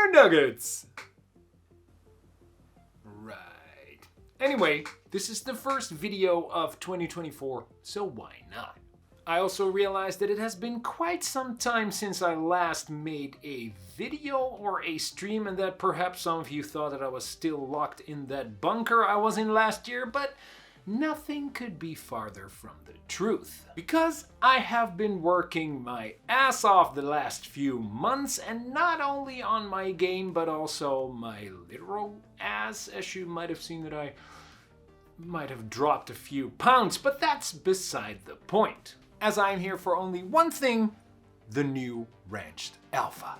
your nuggets! Right. Anyway, this is the first video of 2024, so why not? I also realized that it has been quite some time since I last made a video or a stream, and that perhaps some of you thought that I was still locked in that bunker I was in last year, but nothing could be farther from the truth. Because I have been working my ass off the last few months, and not only on my game, but also my literal ass, as you might have seen that I might have dropped a few pounds, but that's beside the point. As I'm here for only one thing, the new Wrenched Alpha.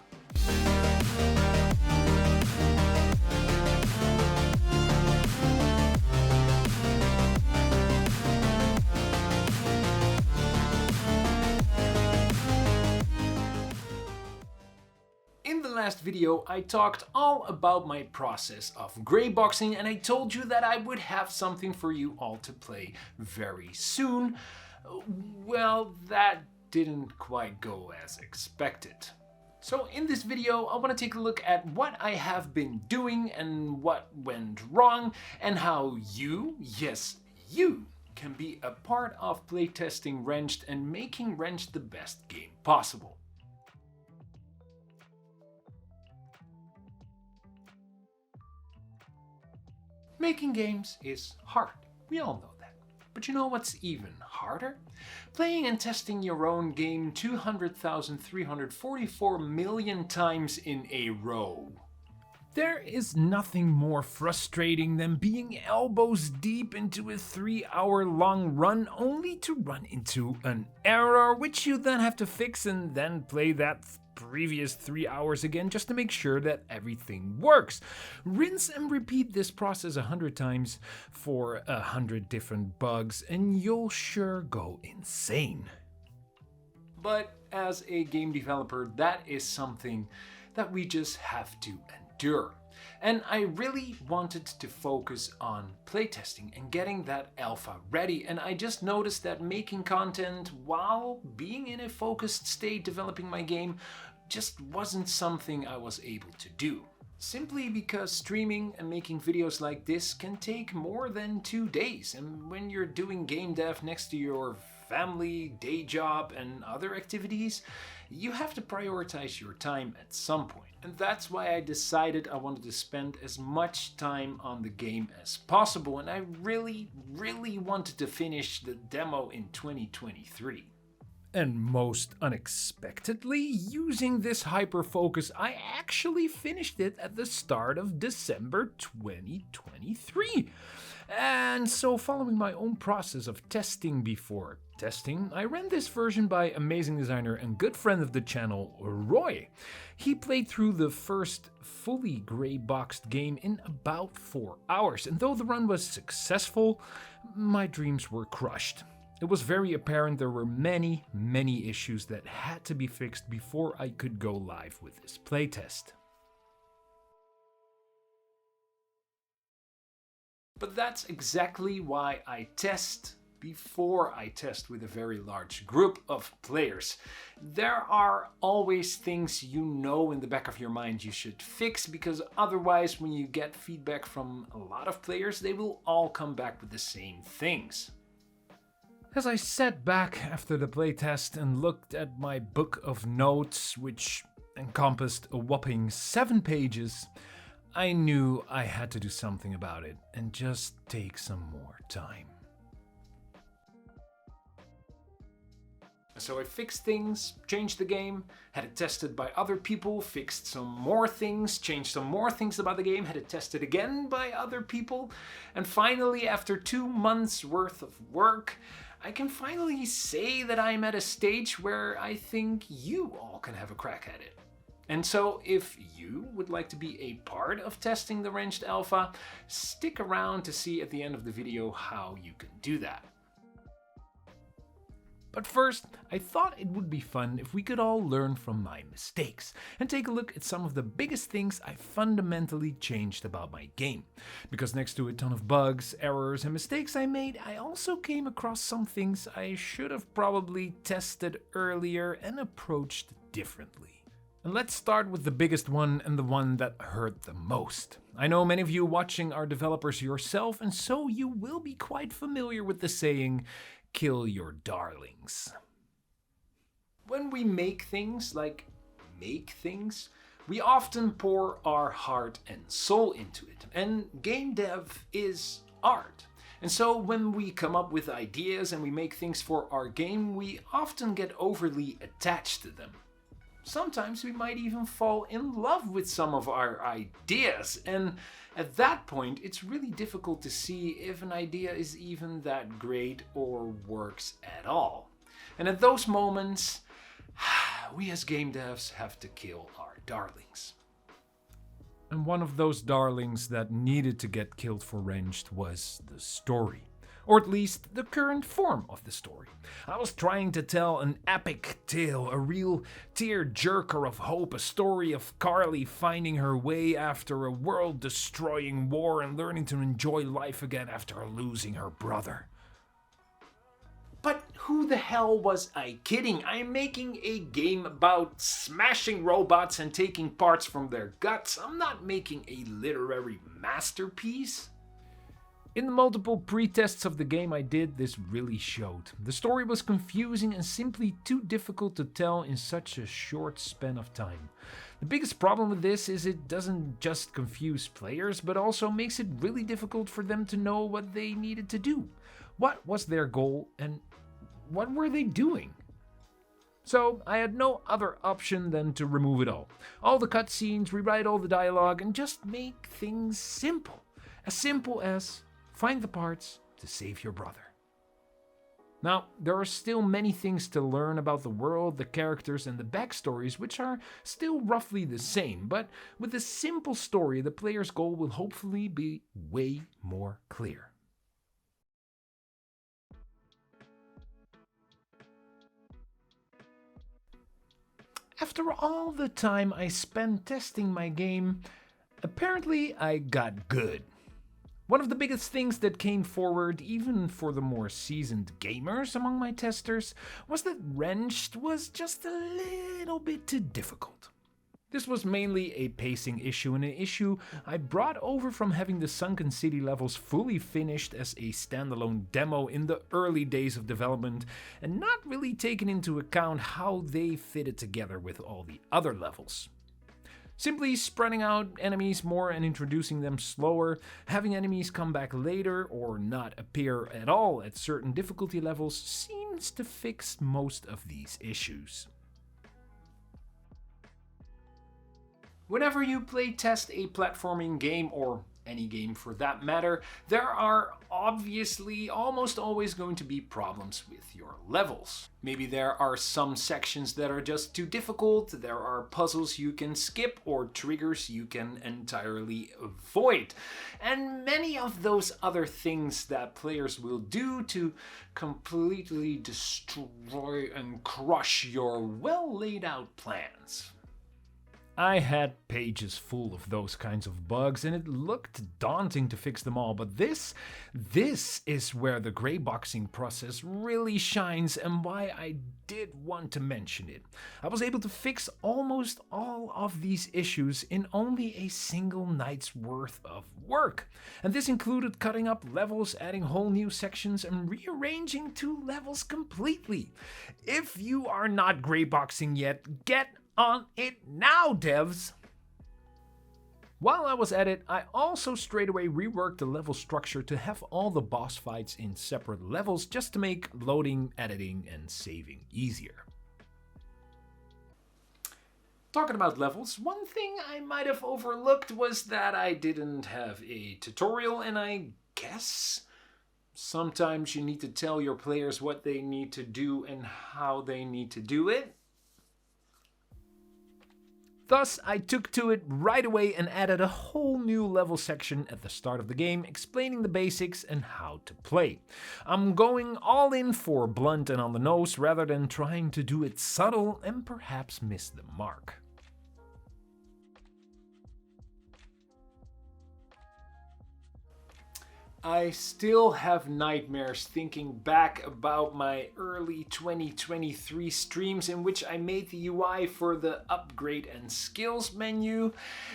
In the last video, I talked all about my process of greyboxing, and I told you that I would have something for you all to play very soon. Well, that didn't quite go as expected. So in this video, I want to take a look at what I have been doing and what went wrong, and how you, yes, you, can be a part of playtesting Wrenched and making Wrenched the best game possible. Making games is hard. We all know that. But you know what's even harder? Playing and testing your own game 200,344 million times in a row. There is nothing more frustrating than being elbows deep into a 3-hour-long run only to run into an error which you then have to fix and then play that previous 3 hours again just to make sure that everything works. Rinse and repeat this process 100 times for 100 different bugs and you'll sure go insane. But as a game developer, that is something that we just have to endure. And I really wanted to focus on playtesting and getting that alpha ready, and I just noticed that making content while being in a focused state developing my game just wasn't something I was able to do. Simply because streaming and making videos like this can take more than 2 days, and when you're doing game dev next to your family, day job and other activities, you have to prioritize your time at some point. And that's why I decided I wanted to spend as much time on the game as possible, and I really wanted to finish the demo in 2023. And most unexpectedly, using this hyper-focus, I actually finished it at the start of December 2023. And so, following my own process of testing before testing, I ran this version by amazing designer and good friend of the channel, Roy. He played through the first fully grey-boxed game in about 4 hours, and though the run was successful, my dreams were crushed. It was very apparent there were many issues that had to be fixed before I could go live with this playtest. But that's exactly why I test before I test with a very large group of players. There are always things you know in the back of your mind you should fix, because otherwise when you get feedback from a lot of players, they will all come back with the same things. As I sat back after the playtest and looked at my book of notes, which encompassed a whopping 7 pages, I knew I had to do something about it and just take some more time. So I fixed things, changed the game, had it tested by other people, fixed some more things, changed some more things about the game, had it tested again by other people, and finally, after 2 months worth of work, I can finally say that I'm at a stage where I think you all can have a crack at it. And so if you would like to be a part of testing the Wrenched Alpha, stick around to see at the end of the video how you can do that. But first, I thought it would be fun if we could all learn from my mistakes and take a look at some of the biggest things I fundamentally changed about my game. Because next to a ton of bugs, errors and mistakes I made, I also came across some things I should have probably tested earlier and approached differently. And let's start with the biggest one and the one that hurt the most. I know many of you watching are developers yourself, and so you will be quite familiar with the saying, kill your darlings. When we make things, we often pour our heart and soul into it. And game dev is art. And so when we come up with ideas and we make things for our game, we often get overly attached to them. Sometimes we might even fall in love with some of our ideas. And at that point, it's really difficult to see if an idea is even that great or works at all. And at those moments, we as game devs have to kill our darlings. And one of those darlings that needed to get killed for Wrenched was the story. Or at least the current form of the story. I was trying to tell an epic tale, a real tear-jerker of hope, a story of Carly finding her way after a world-destroying war and learning to enjoy life again after losing her brother. But who the hell was I kidding? I'm making a game about smashing robots and taking parts from their guts. I'm not making a literary masterpiece. In the multiple pre-tests of the game I did, this really showed. The story was confusing and simply too difficult to tell in such a short span of time. The biggest problem with this is it doesn't just confuse players, but also makes it really difficult for them to know what they needed to do. What was their goal and what were they doing? So I had no other option than to remove it all. All the cutscenes, rewrite all the dialogue, and just make things simple. As simple as find the parts to save your brother. Now, there are still many things to learn about the world, the characters, and the backstories, which are still roughly the same, but with a simple story, the player's goal will hopefully be way more clear. After all the time I spent testing my game, apparently I got good. One of the biggest things that came forward, even for the more seasoned gamers among my testers, was that Wrenched was just a little bit too difficult. This was mainly a pacing issue, and an issue I brought over from having the Sunken City levels fully finished as a standalone demo in the early days of development, and not really taken into account how they fitted together with all the other levels. Simply spreading out enemies more and introducing them slower, having enemies come back later or not appear at all at certain difficulty levels seems to fix most of these issues. Whenever you play test a platforming game, or any game for that matter, there are obviously almost always going to be problems with your levels. Maybe there are some sections that are just too difficult, there are puzzles you can skip or triggers you can entirely avoid. And many of those other things that players will do to completely destroy and crush your well laid out plans. I had pages full of those kinds of bugs, and it looked daunting to fix them all, but this is where the gray boxing process really shines and why I did want to mention it. I was able to fix almost all of these issues in only a single night's worth of work. And this included cutting up levels, adding whole new sections, and rearranging 2 levels completely. If you are not gray boxing yet, get on it now, devs! While I was at it, I also straight away reworked the level structure to have all the boss fights in separate levels just to make loading, editing, and saving easier. Talking about levels, one thing I might have overlooked was that I didn't have a tutorial, and I guess sometimes you need to tell your players what they need to do and how they need to do it. Thus, I took to it right away and added a whole new level section at the start of the game, explaining the basics and how to play. I'm going all in for blunt and on the nose rather than trying to do it subtle and perhaps miss the mark. I still have nightmares thinking back about my early 2023 streams in which I made the UI for the upgrade and skills menu,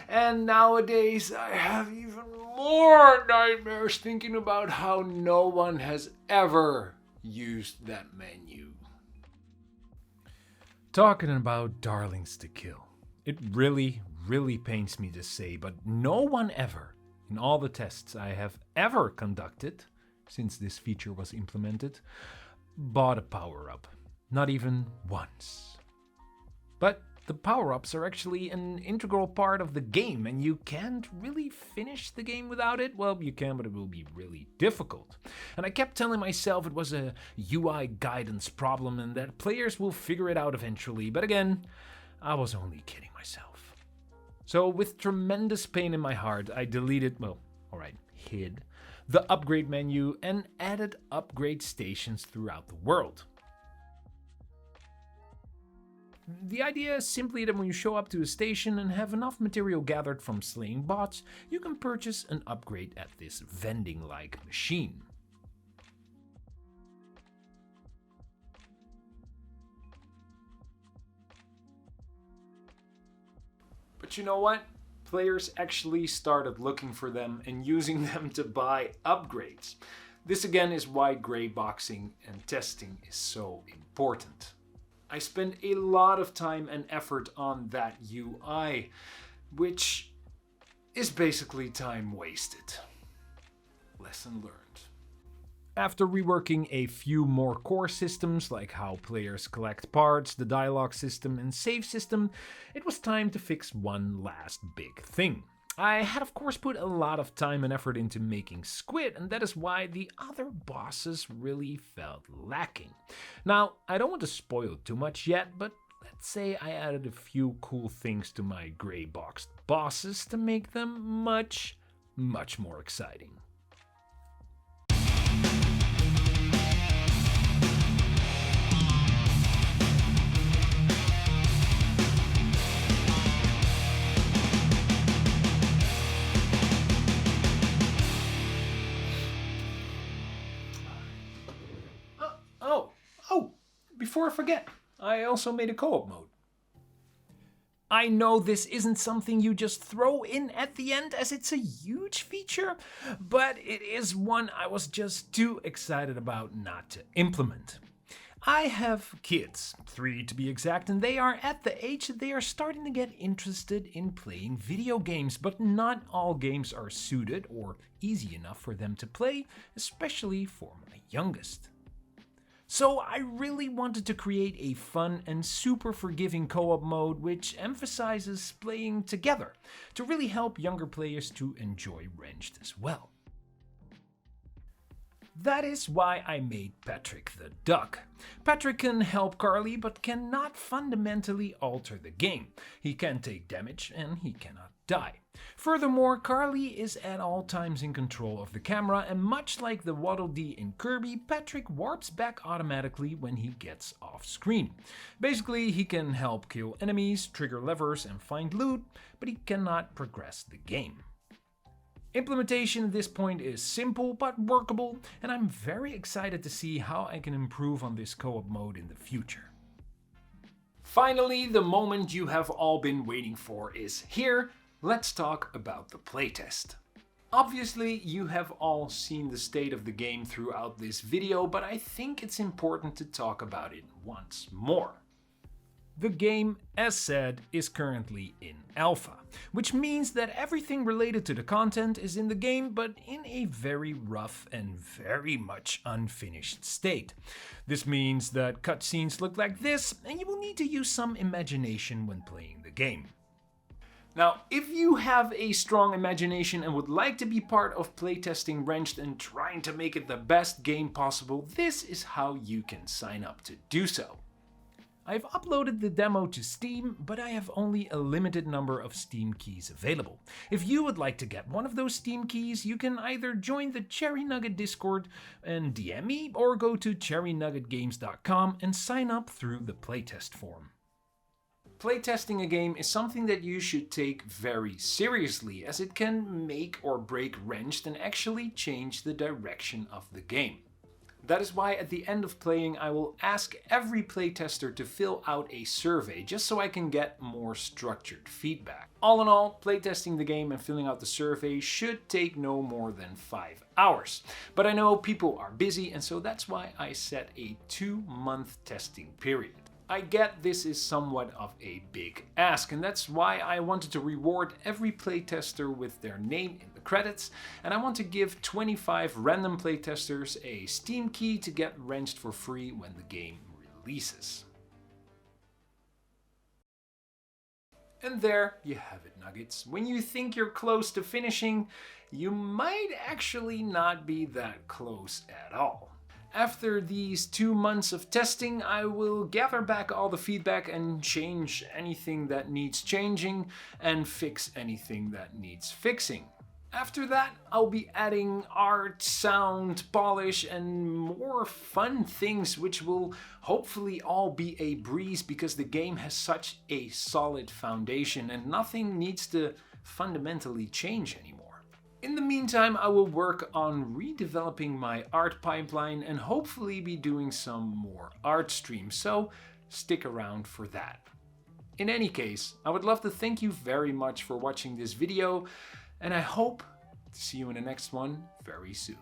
and nowadays I have even more nightmares thinking about how no one has ever used that menu. Talking about darlings to kill, it really pains me to say, but no one ever, in all the tests I have ever conducted since this feature was implemented, bought a power-up. Not even once. But the power-ups are actually an integral part of the game, and you can't really finish the game without it. Well, you can, but it will be really difficult. And I kept telling myself it was a UI guidance problem and that players will figure it out eventually, but again, I was only kidding myself. So with tremendous pain in my heart, I deleted, hid the upgrade menu and added upgrade stations throughout the world. The idea is simply that when you show up to a station and have enough material gathered from slaying bots, you can purchase an upgrade at this vending-like machine. But you know what? Players actually started looking for them and using them to buy upgrades. This again is why gray boxing and testing is so important. I spent a lot of time and effort on that UI, which is basically time wasted. Lesson learned. After reworking a few more core systems, like how players collect parts, the dialogue system, and save system, it was time to fix one last big thing. I had of course put a lot of time and effort into making Squid, and that is why the other bosses really felt lacking. Now, I don't want to spoil too much yet, but let's say I added a few cool things to my gray boxed bosses to make them much more exciting. Before I forget, I also made a co-op mode. I know this isn't something you just throw in at the end as it's a huge feature, but it is one I was just too excited about not to implement. I have kids, 3 to be exact, and they are at the age that they are starting to get interested in playing video games, but not all games are suited or easy enough for them to play, especially for my youngest. So I really wanted to create a fun and super forgiving co-op mode which emphasizes playing together to really help younger players to enjoy Wrenched as well. That is why I made Patrick the Duck. Patrick can help Carly but cannot fundamentally alter the game. He can take damage and he cannot die. Furthermore, Carly is at all times in control of the camera, and much like the Waddle Dee in Kirby, Patrick warps back automatically when he gets off screen. Basically, he can help kill enemies, trigger levers and find loot, but he cannot progress the game. Implementation at this point is simple but workable, and I'm very excited to see how I can improve on this co-op mode in the future. Finally, the moment you have all been waiting for is here. Let's talk about the playtest. Obviously, you have all seen the state of the game throughout this video, but I think it's important to talk about it once more. The game, as said, is currently in alpha, which means that everything related to the content is in the game, but in a very rough and very much unfinished state. This means that cutscenes look like this, and you will need to use some imagination when playing the game. Now, if you have a strong imagination and would like to be part of playtesting Wrenched and trying to make it the best game possible, this is how you can sign up to do so. I've uploaded the demo to Steam, but I have only a limited number of Steam keys available. If you would like to get one of those Steam keys, you can either join the Cherry Nugget Discord and DM me, or go to cherrynuggetgames.com and sign up through the playtest form. Playtesting a game is something that you should take very seriously, as it can make or break wrenched and actually change the direction of the game. That is why at the end of playing I will ask every playtester to fill out a survey, just so I can get more structured feedback. All in all, playtesting the game and filling out the survey should take no more than 5 hours. But I know people are busy, and so that's why I set a 2-month testing period. I get this is somewhat of a big ask, and that's why I wanted to reward every playtester with their name in the credits, and I want to give 25 random playtesters a Steam key to get wrenched for free when the game releases. And there you have it, Nuggets. When you think you're close to finishing, you might actually not be that close at all. After these 2 months of testing, I will gather back all the feedback and change anything that needs changing and fix anything that needs fixing. After that, I'll be adding art, sound, polish, and more fun things, which will hopefully all be a breeze because the game has such a solid foundation and nothing needs to fundamentally change anymore. In the meantime, I will work on redeveloping my art pipeline and hopefully be doing some more art streams, so stick around for that. In any case, I would love to thank you very much for watching this video, and I hope to see you in the next one very soon.